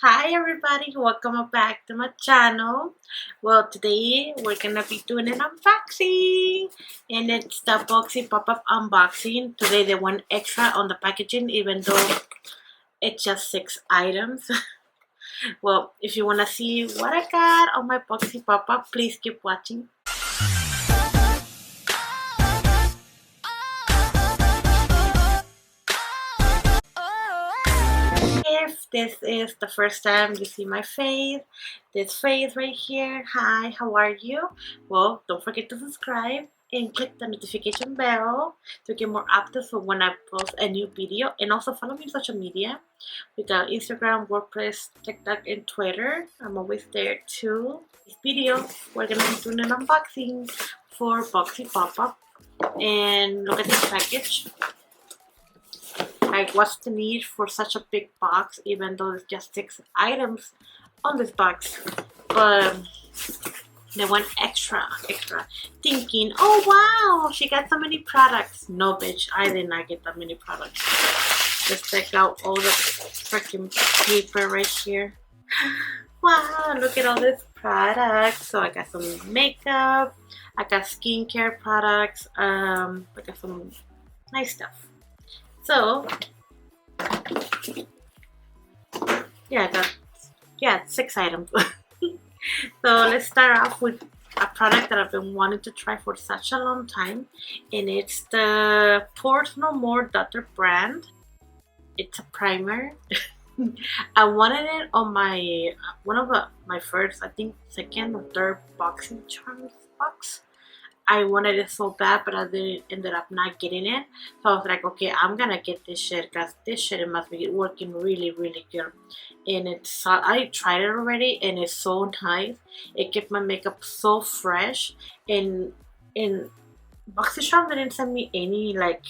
Hi everybody, welcome back to my channel. Well, today we're gonna be doing an unboxing and it's the BoxyPopUp unboxing. Today they went extra on the packaging even though it's just 6 items. Well, if you wanna see what I got on my BoxyPopUp, please keep watching. If this is the first time you see my face, this face right here, hi, how are you? Well, don't forget to subscribe and click the notification bell to get more updates for when I post a new video. And also follow me on social media. We got Instagram, WordPress, TikTok, and Twitter. I'm always there too. This video, we're gonna be doing an unboxing for BoxyPopUp. And look at this package. Like, what's the need for such a big box even though there's just 6 items on this box? But they went extra thinking, oh wow, she got so many products. No bitch, I did not get that many products. Just check out all the freaking paper right here. Wow, look at all this products. So I got some makeup, I got skincare products, I got some nice stuff. So, yeah, I got 6 items. So let's start off with a product that I've been wanting to try for such a long time, and it's the Pores No More Daughter brand. It's a primer. I wanted it on my one of my first, I think, second or third boxycharm box. I wanted it so bad, but I ended up not getting it. So I was like, okay, I'm gonna get this shit because this shit, it must be working really good. And it's, I tried it already and it's so nice. It kept my makeup so fresh. And BoxyCharm didn't send me any like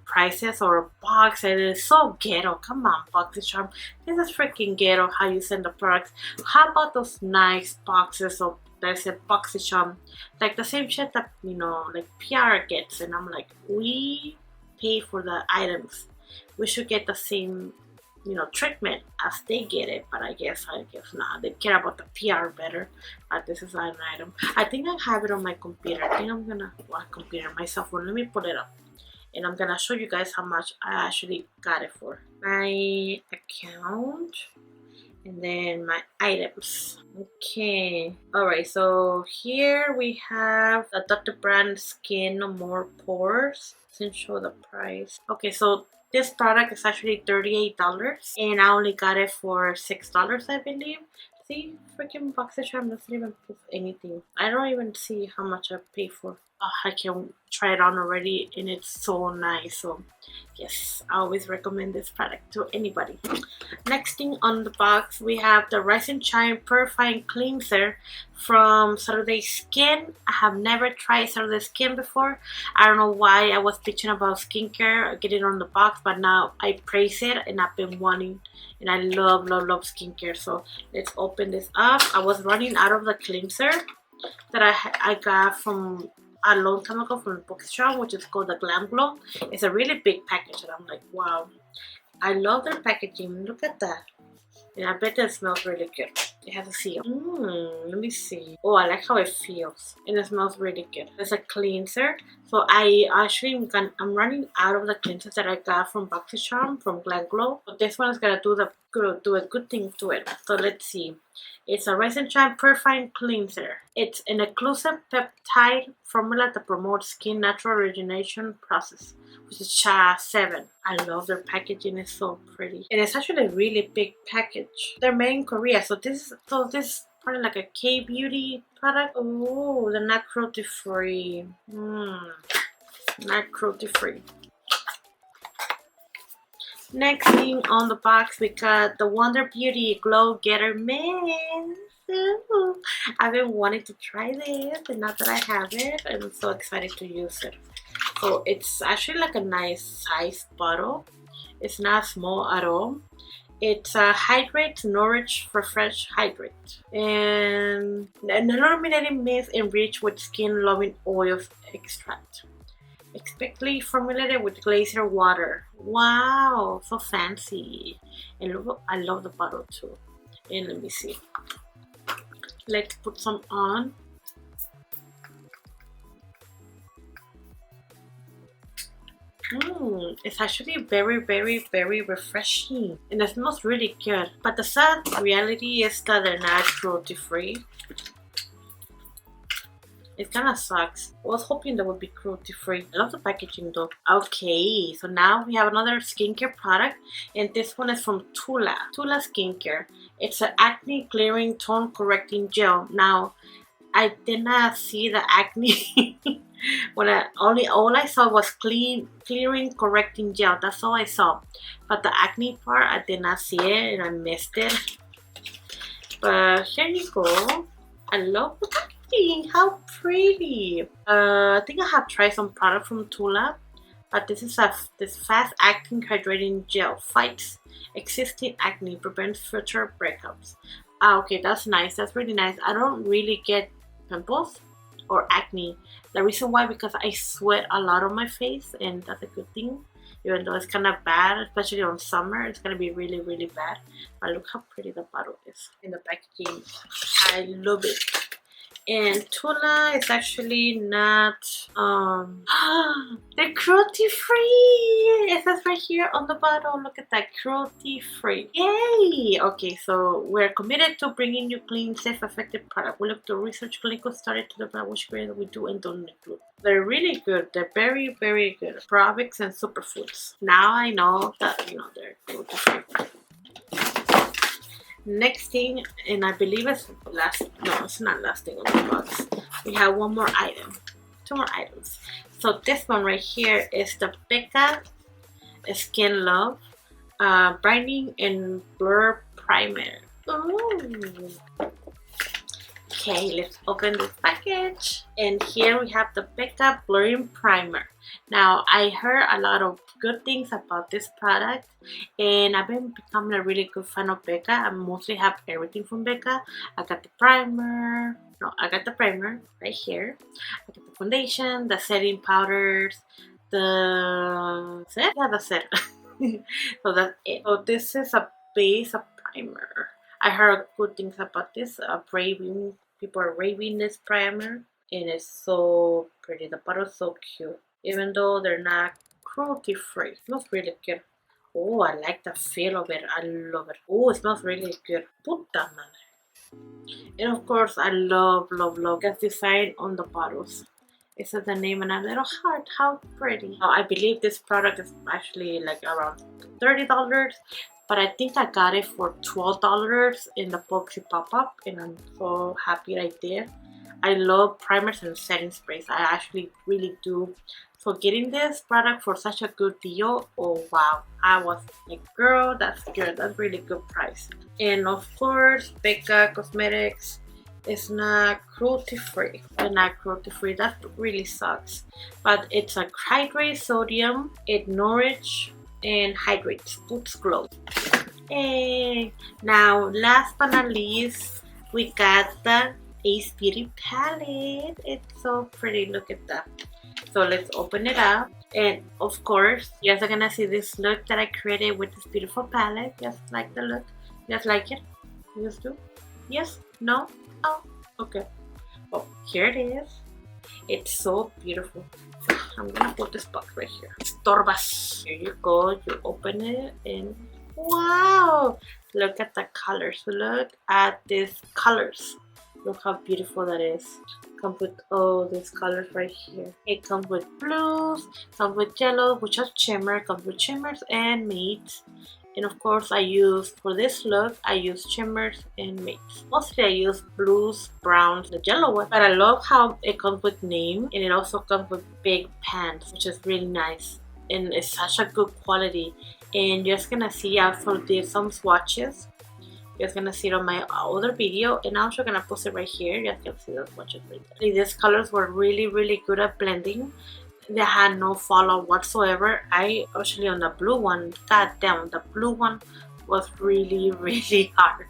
prices or a box, and it's so ghetto. Come on, BoxyCharm, this is freaking ghetto how you send the products. How about those nice boxes of, there's a BoxyCharm, like the same shit that, you know, like PR gets? And I'm like, we pay for the items, we should get the same, you know, treatment as they get it. But I guess not. They care about the PR better. But this is an item. I think I have it on my computer. I think I'm gonna, well, computer, my cell phone. Let me pull it up, and I'm gonna show you guys how much I actually got it for. My account. And then my items. Okay. Alright, so here we have the Dr. Brand Skin No More Pores. Doesn't show the price. Okay, so this product is actually $38 and I only got it for $6, I believe. See, freaking BoxyCharm doesn't even prove anything. I don't even see how much I paid for. I can try it on already and it's so nice. So yes, I always recommend this product to anybody. Next thing on the box, we have the Resin Chime Purifying Cleanser from Saturday Skin. I have never tried Saturday Skin before. I don't know why I was bitching about skincare, get it on the box, but now I praise it and I've been wanting, and I love skincare. So let's open this up. I was running out of the cleanser that I got from a long time ago from BoxyCharm, which is called the Glam Glow. It's a really big package and I'm like, wow, I love their packaging. Look at that. And I bet it smells really good. It has a seal. Let me see. Oh, I like how it feels. And it smells really good. It's a cleanser. So I'm running out of the cleansers that I got from BoxyCharm, from Glam Glow. But this one is gonna do a good thing to it. So let's see. It's a Resin Chime Purifying Cleanser. It's an exclusive peptide formula that promotes skin natural rejuvenation process, which is CHA7. I love their packaging, it's so pretty. And it's actually a really big package. They're made in Korea, so this is probably like a K-beauty product. Oh, they're not cruelty free. Not cruelty free. Next thing on the box, we got the Wonder Beauty Glow Getter Mist. I've been wanting to try this, and now that I have it, I'm so excited to use it. So it's actually like a nice size bottle. It's not small at all. It's Hydrate, Nourish, Refresh, Hydrate. And an illuminating mist enriched with skin loving oils extract. Expectly formulated with glacier water. Wow, so fancy. And look, I love the bottle too. And let me see. Let's put some on. It's actually very, very, very refreshing, and it smells really good. But the sad reality is that they're not cruelty free. It kind of sucks. I was hoping they would be cruelty free. I love the packaging though. Okay, so now we have another skincare product, and this one is from Tula. Tula Skincare. It's an acne clearing tone correcting gel. Now, I did not see the acne. All I saw was clearing correcting gel. That's all I saw. But the acne part, I did not see it and I missed it. But here you go. I love the packaging. How pretty. I think I have tried some product from Tula, but this is this fast acting hydrating gel fights existing acne, prevents future breakups. Okay, that's nice. That's really nice. I don't really get pimples or acne. The reason why, because I sweat a lot on my face, and that's a good thing. Even though it's kind of bad, especially on summer, it's gonna be really, really bad. But look how pretty the bottle is in the packaging. I love it. And Tula is actually not they're cruelty free. It says right here on the bottle. Look at that, cruelty free. Yay! Okay, so we're committed to bringing you clean, safe, effective product. We look to research clinical study to develop which ingredients we do and don't include. They're really good. They're very, very good. Probiotics and superfoods. Now I know that they're cruelty free. Next thing, and I believe it's last. No, it's not last thing on the box. We have one more item, two more items. So this one right here is the Becca Skin Love Brightening and Blur Primer. Ooh. Okay, let's open this package. And here we have the Becca Blurring Primer. Now, I heard a lot of good things about this product, and I've been becoming a really good fan of Becca. I mostly have everything from Becca. I got the primer. No, I got the primer right here. I got the foundation, the setting powders, the set. Yeah, that's it. So that's it. So this is a base of primer. I heard good things about this. People are raving this primer, and it's so pretty. The bottle's so cute, even though they're not cruelty free. It smells really good. Oh, I like the feel of it. I love it. Oh, it smells really good. Puta madre. And of course, I love the design on the bottles. It says the name and a little heart. How pretty. I believe this product is actually like around $30. But I think I got it for $12 in the BoxyPopUp, and I'm so happy I did. I love primers and setting sprays. I actually really do. So getting this product for such a good deal, oh wow. I was like, girl, that's good. That's really good price. And of course, Becca Cosmetics is not cruelty free. They're not cruelty free. That really sucks. But it's a hydrate sodium. It nourishes and hydrates, boosts glow. Hey, now last but not least, we got the Ace Beauty palette. It's so pretty. Look at that. So let's open it up, and of course you guys are gonna see this look that I created with this beautiful palette. Just like the look. You guys like it? You guys do? Yes? No? Oh, okay. Oh, here it is. It's so beautiful. I'm gonna put this box right here. Storbas. Here you go. You open it and wow! Look at the colors. Look at these colors. Look how beautiful that is. Comes with all these colors right here. It comes with blues, comes with yellow, which are shimmer, comes with shimmers and mattes. And of course, for this look, I use shimmers and mattes. Mostly I use blues, browns, the yellow one. But I love how it comes with name, and it also comes with big pans, which is really nice. And it's such a good quality. And you're just gonna see, I also did some swatches. You're just gonna see it on my other video, and I'm also gonna post it right here. You guys can see those swatches right there. These colors were really, really good at blending. They had no fallout whatsoever. I actually on the blue one, god damn, the blue one was really, really hard.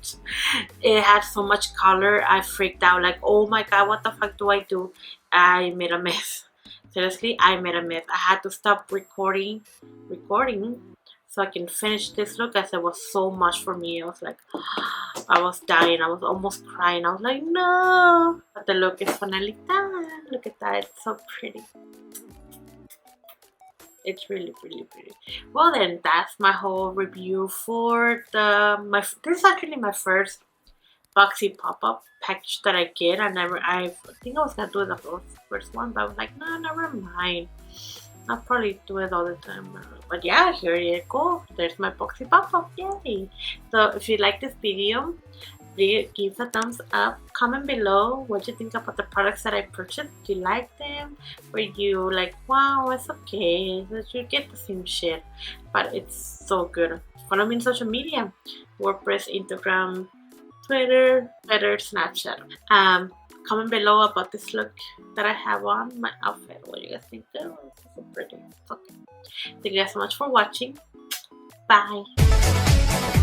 It had so much color. I freaked out, like, oh my god, what the fuck do I do? I made a mess. Seriously, I made a mess. I had to stop recording so I can finish this look, as it was so much for me. I was like, I was dying. I was almost crying. I was like, no. But the look is finally done. Look at that. It's so pretty. It's really, really pretty. Well then, that's my whole review for this is actually my first BoxyPopUp package that I get. I think I was gonna do the first one, but I was like, no, never mind. I'll probably do it all the time. But yeah, here you go. There's my BoxyPopUp. Yay! So if you like this video, please give a thumbs up. Comment below what you think about the products that I purchased. Do you like them? Were you like, wow, it's okay, you get the same shit, but it's so good. Follow me on social media: WordPress, Instagram, Twitter, Snapchat. Comment below about this look that I have on, my outfit. What do you guys think? Oh, it's so pretty. Okay. Thank you guys so much for watching. Bye.